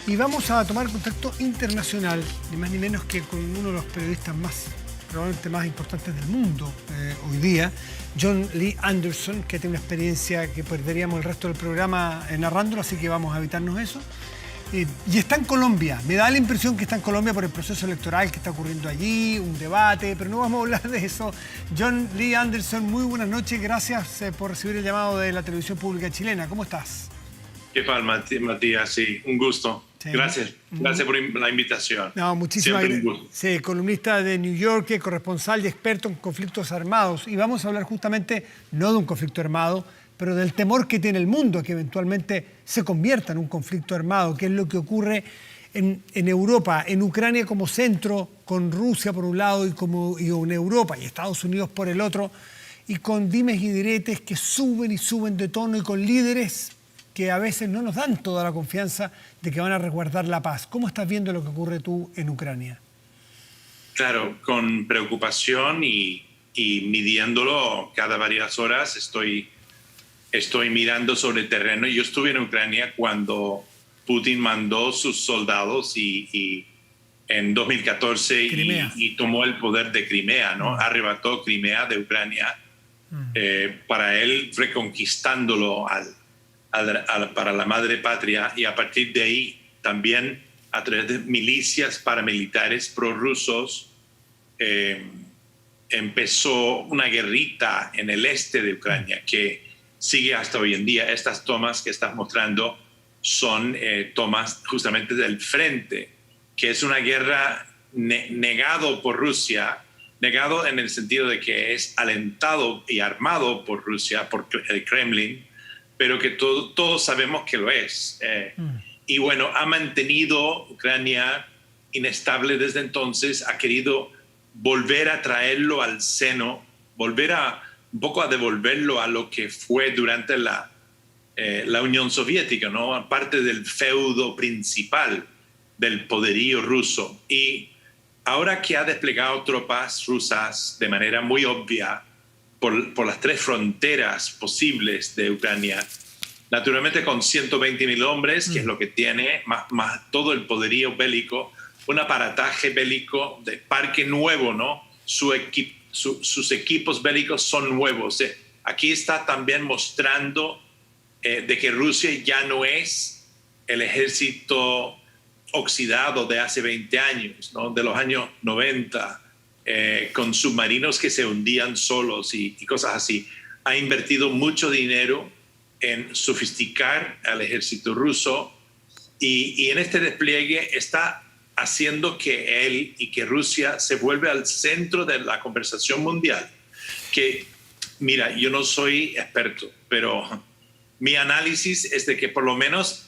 Y vamos a tomar contacto internacional, ni más ni menos que con uno de los periodistas probablemente más importantes del mundo hoy día, John Lee Anderson, que tiene una experiencia que perderíamos el resto del programa narrándolo, así que vamos a evitarnos eso. Y está en Colombia. Me da la impresión que está en Colombia por el proceso electoral que está ocurriendo allí, un debate, pero no vamos a hablar de eso. John Lee Anderson, muy buenas noches. Gracias por recibir el llamado de la televisión pública chilena. ¿Cómo estás? ¿Qué tal, Matías? Sí, un gusto. Sí. Gracias por la invitación. No, muchísimas gracias. Sí, columnista de New York, corresponsal y experto en conflictos armados. Y vamos a hablar justamente, no de un conflicto armado, pero del temor que tiene el mundo a que eventualmente se convierta en un conflicto armado, que es lo que ocurre en Europa, en Ucrania como centro, con Rusia por un lado y en Europa y Estados Unidos por el otro, y con dimes y diretes que suben y suben de tono y con líderes que a veces no nos dan toda la confianza de que van a resguardar la paz. ¿Cómo estás viendo lo que ocurre tú en Ucrania? Claro, con preocupación y midiéndolo cada varias horas. Estoy mirando sobre el terreno. Yo estuve en Ucrania cuando Putin mandó sus soldados y en 2014 y tomó el poder de Crimea, ¿no? Arrebató Crimea de Ucrania para él reconquistándolo para la madre patria, y a partir de ahí también a través de milicias paramilitares prorrusos empezó una guerrita en el este de Ucrania que sigue hasta hoy en día. Estas tomas que estás mostrando son tomas justamente del frente, que es una guerra negado por Rusia, negado en el sentido de que es alentado y armado por Rusia, por el Kremlin, pero que todos sabemos que lo es. Y bueno, ha mantenido Ucrania inestable desde entonces, ha querido volver a traerlo al seno, volver un poco a devolverlo a lo que fue durante la Unión Soviética, ¿no? Parte del feudo principal del poderío ruso. Y ahora que ha desplegado tropas rusas de manera muy obvia por las tres fronteras posibles de Ucrania, naturalmente con 120.000 hombres, que es lo que tiene, más todo el poderío bélico, un aparataje bélico de parque nuevo, ¿no? Sus equipos bélicos son nuevos. Aquí está también mostrando de que Rusia ya no es el ejército oxidado de hace 20 años, ¿no? De los años 90, con submarinos que se hundían solos y cosas así. Ha invertido mucho dinero en sofisticar al ejército ruso y en este despliegue está haciendo que él y que Rusia se vuelva al centro de la conversación mundial. Que, mira, yo no soy experto, pero mi análisis es de que por lo menos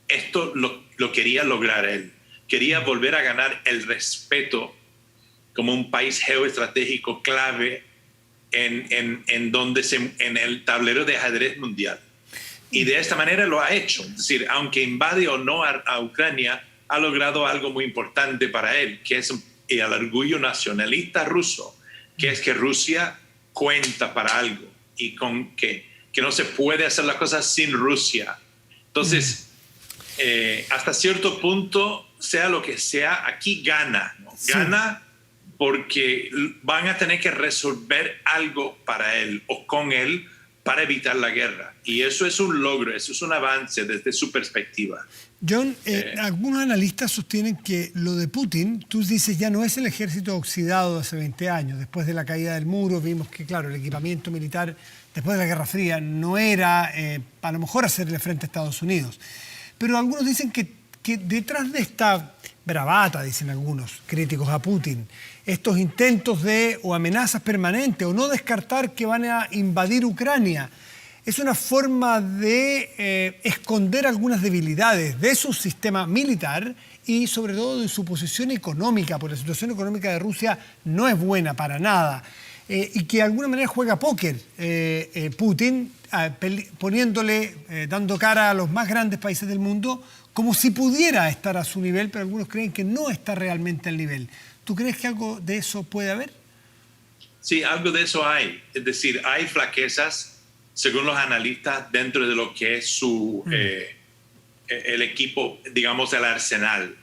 esto lo quería lograr él. Quería volver a ganar el respeto como un país geoestratégico clave en el tablero de ajedrez mundial. Y de esta manera lo ha hecho. Es decir, aunque invade o no a Ucrania, ha logrado algo muy importante para él, que es el orgullo nacionalista ruso, que es que Rusia cuenta para algo y con que no se puede hacer las cosas sin Rusia. Entonces, hasta cierto punto, sea lo que sea, aquí gana, ¿no? Sí. Gana porque van a tener que resolver algo para él o con él para evitar la guerra. Y eso es un logro, eso es un avance desde su perspectiva. John, algunos analistas sostienen que lo de Putin, tú dices, ya no es el ejército oxidado de hace 20 años. Después de la caída del muro vimos que, claro, el equipamiento militar después de la Guerra Fría no era, a lo mejor, hacerle frente a Estados Unidos. Pero algunos dicen que detrás de esta bravata, dicen algunos críticos a Putin, estos intentos o amenazas permanentes o no descartar que van a invadir Ucrania, es una forma de esconder algunas debilidades de su sistema militar y sobre todo de su posición económica, porque la situación económica de Rusia no es buena para nada. Y que de alguna manera juega póker Putin, dando cara a los más grandes países del mundo, como si pudiera estar a su nivel, pero algunos creen que no está realmente al nivel. ¿Tú crees que algo de eso puede haber? Sí, algo de eso hay. Es decir, hay flaquezas, según los analistas, dentro de lo que es su el equipo, digamos, el arsenal,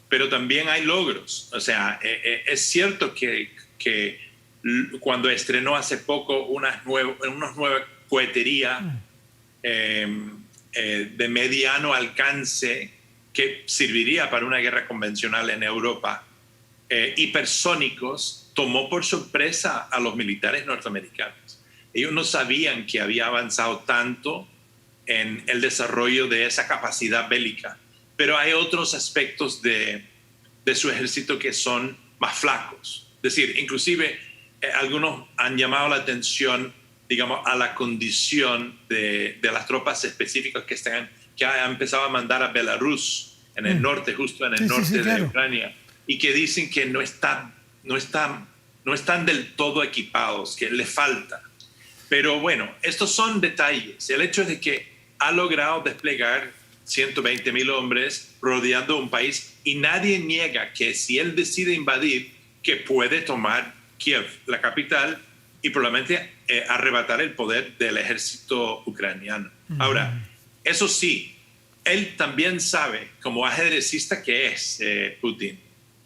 pero también hay logros. O sea, es cierto que cuando estrenó hace poco una nueva cohetería de mediano alcance que serviría para una guerra convencional en Europa, hipersónicos, tomó por sorpresa a los militares norteamericanos. Ellos no sabían que había avanzado tanto en el desarrollo de esa capacidad bélica, pero hay otros aspectos de su ejército que son más flacos. Es decir, inclusive algunos han llamado la atención, digamos, a la condición de las tropas específicas que ha empezado a mandar a Belarus, en el norte, justo en el norte de Ucrania, y que dicen que no están del todo equipados, que le falta. Pero bueno, estos son detalles. El hecho es de que ha logrado desplegar 120,000 hombres rodeando un país, y nadie niega que si él decide invadir, que puede tomar Kiev, la capital, y probablemente arrebatar el poder del ejército ucraniano. Ahora, eso sí, él también sabe, como ajedrecista que es Putin,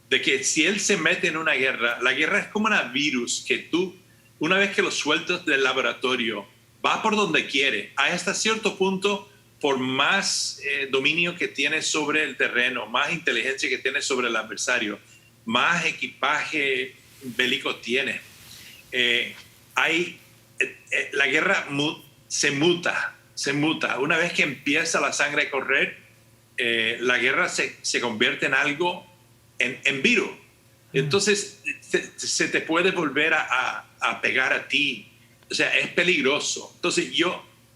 de que si él se mete en una guerra, la guerra es como un virus que tú, una vez que lo sueltas del laboratorio, va por donde quiere. Hasta cierto punto, por más dominio que tiene sobre el terreno, más inteligencia que tiene sobre el adversario, más equipaje bélico tiene. La guerra se muta. Una vez que empieza la sangre a correr, la guerra se convierte en algo, en virus. Entonces se te puede volver a pegar a ti. O sea, es peligroso. Entonces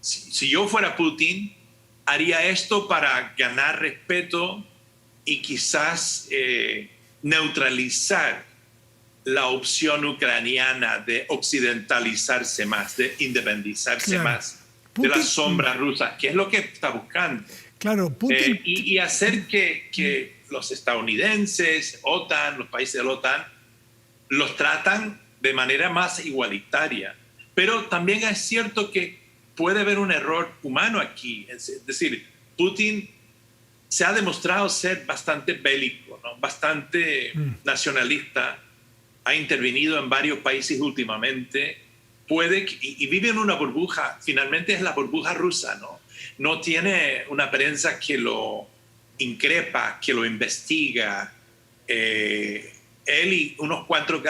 si yo fuera Putin, haría esto para ganar respeto y quizás neutralizar la opción ucraniana de occidentalizarse más, de independizarse más Putin, de la sombra rusa, que es lo que está buscando. Claro, Putin. Y hacer que los estadounidenses, OTAN, los países de la OTAN, los tratan de manera más igualitaria. Pero también es cierto que puede haber un error humano aquí. Es decir, Putin se ha demostrado ser bastante bélico, ¿no? Bastante nacionalista, ha intervenido en varios países últimamente, y vive en una burbuja, finalmente es la burbuja rusa, ¿no? No tiene una prensa que lo increpa, que lo investiga. Él y unos cuatro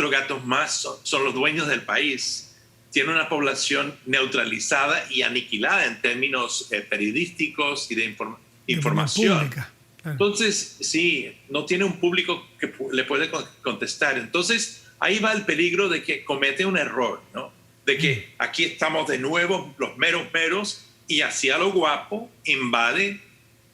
gatos más son los dueños del país. Tiene una población neutralizada y aniquilada en términos periodísticos y de información. Claro. Entonces, sí, no tiene un público que le puede contestar. Entonces, ahí va el peligro de que comete un error, ¿no? De que aquí estamos de nuevo, los meros, y hacia lo guapo invade,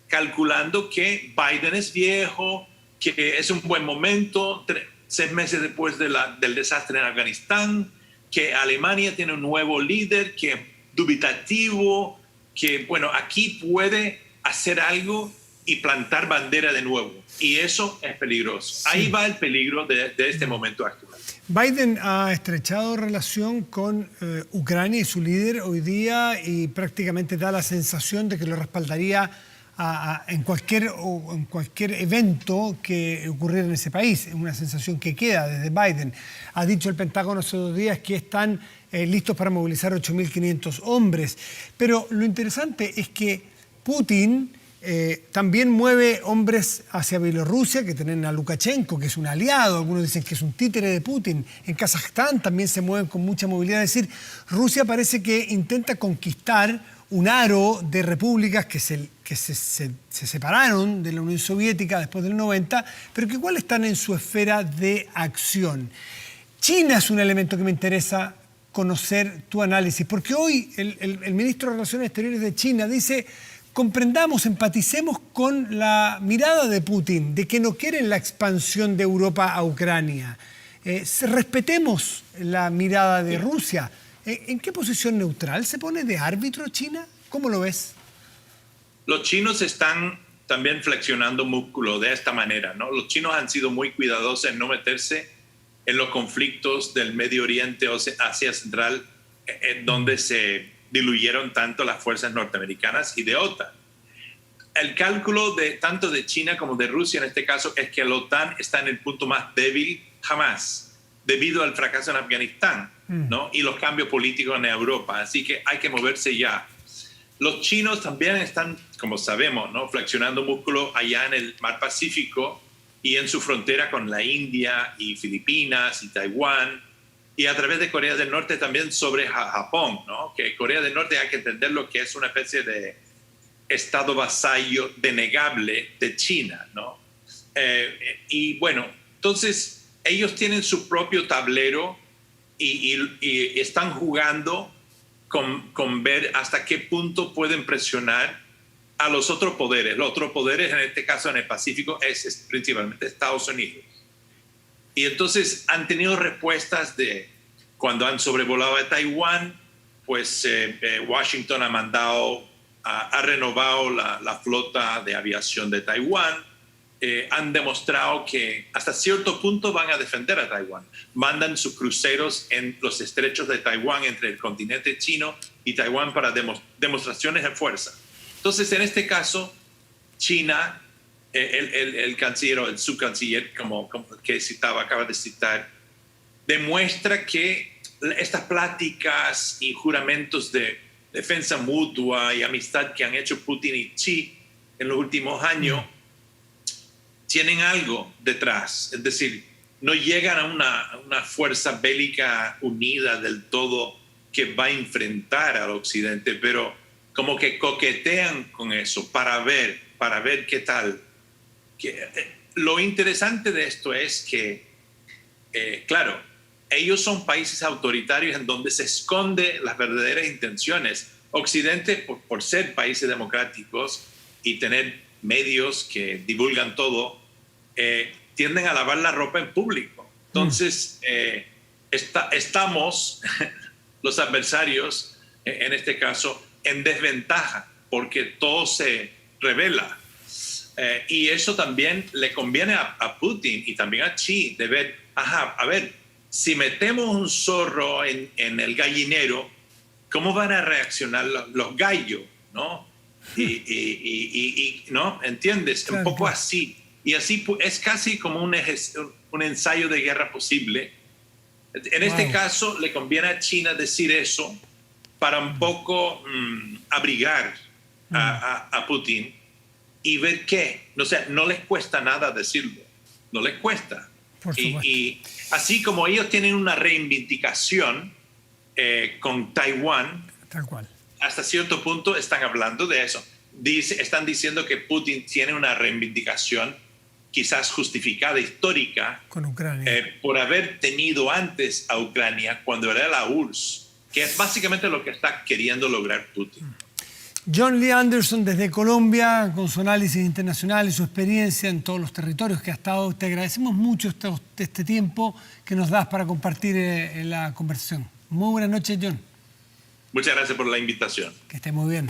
calculando que Biden es viejo, que es un buen momento, 6 meses después del desastre en Afganistán, que Alemania tiene un nuevo líder, que es dubitativo, que, bueno, aquí puede hacer algo y plantar bandera de nuevo. Y eso es peligroso. Sí. Ahí va el peligro de este momento actual. Biden ha estrechado relación con Ucrania y su líder hoy día, y prácticamente da la sensación de que lo respaldaría en cualquier evento que ocurriera en ese país. Es una sensación que queda desde Biden. Ha dicho el Pentágono hace 2 días que están listos para movilizar 8.500 hombres. Pero lo interesante es que Putin también mueve hombres hacia Bielorrusia, que tienen a Lukashenko, que es un aliado. Algunos dicen que es un títere de Putin. En Kazajstán también se mueven con mucha movilidad. Es decir, Rusia parece que intenta conquistar un aro de repúblicas que se separaron de la Unión Soviética después del 90, pero que igual están en su esfera de acción. China es un elemento que me interesa conocer tu análisis, porque hoy el ministro de Relaciones Exteriores de China dice: comprendamos, empaticemos con la mirada de Putin, de que no quieren la expansión de Europa a Ucrania. Respetemos la mirada de Rusia. ¿En qué posición neutral se pone de árbitro China? ¿Cómo lo ves? Los chinos están también flexionando músculo de esta manera, ¿no? Los chinos han sido muy cuidadosos en no meterse en los conflictos del Medio Oriente o Asia Central, donde se diluyeron tanto las fuerzas norteamericanas y de OTAN. el cálculo de tanto de China como de Rusia en este caso es que la OTAN está en el punto más débil jamás, debido al fracaso en Afganistán, ¿no? Y los cambios políticos en Europa. Así que hay que moverse ya. Los chinos también están, como sabemos, ¿no?, flexionando músculo allá en el Mar Pacífico y en su frontera con la India y Filipinas y Taiwán, y a través de Corea del Norte también sobre Japón, ¿no? Que Corea del Norte hay que entender lo que es una especie de estado vasallo denegable de China, ¿no? Y bueno, entonces ellos tienen su propio tablero y están jugando con ver hasta qué punto pueden presionar a los otros poderes. Los otros poderes, en este caso en el Pacífico, es principalmente Estados Unidos. Y entonces han tenido respuestas de cuando han sobrevolado a Taiwán, pues Washington ha renovado la flota de aviación de Taiwán. Han demostrado que hasta cierto punto van a defender a Taiwán. Mandan sus cruceros en los estrechos de Taiwán entre el continente chino y Taiwán para demostraciones de fuerza. Entonces, en este caso, China, el canciller o el subcanciller, como que acaba de citar, demuestra que estas pláticas y juramentos de defensa mutua y amistad que han hecho Putin y Xi en los últimos años tienen algo detrás. Es decir, no llegan a una fuerza bélica unida del todo que va a enfrentar al Occidente, pero como que coquetean con eso para ver qué tal. Lo interesante de esto es que, claro, ellos son países autoritarios en donde se esconden las verdaderas intenciones. Occidente, por ser países democráticos y tener medios que divulgan todo, tienden a lavar la ropa en público. Entonces, estamos, los adversarios, en este caso, en desventaja, porque todo se revela. Y eso también le conviene a Putin y también a Xi, de ver, a ver, si metemos un zorro en el gallinero, ¿cómo van a reaccionar los gallos? ¿No? ¿No? ¿Entiendes? Claro, un poco así. Y así es casi como un ensayo de guerra posible. En este caso, le conviene a China decir eso para un poco abrigar a Putin y ver qué. O sea, no les cuesta nada decirlo. No les cuesta. Y así como ellos tienen una reivindicación con Taiwán, tal cual, hasta cierto punto están hablando de eso. Están diciendo que Putin tiene una reivindicación quizás justificada, histórica, con Ucrania, por haber tenido antes a Ucrania cuando era la URSS, que es básicamente lo que está queriendo lograr Putin. John Lee Anderson desde Colombia, con su análisis internacional y su experiencia en todos los territorios que ha estado. Te agradecemos mucho este tiempo que nos das para compartir en la conversación. Muy buenas noches, John. Muchas gracias por la invitación. Que esté muy bien.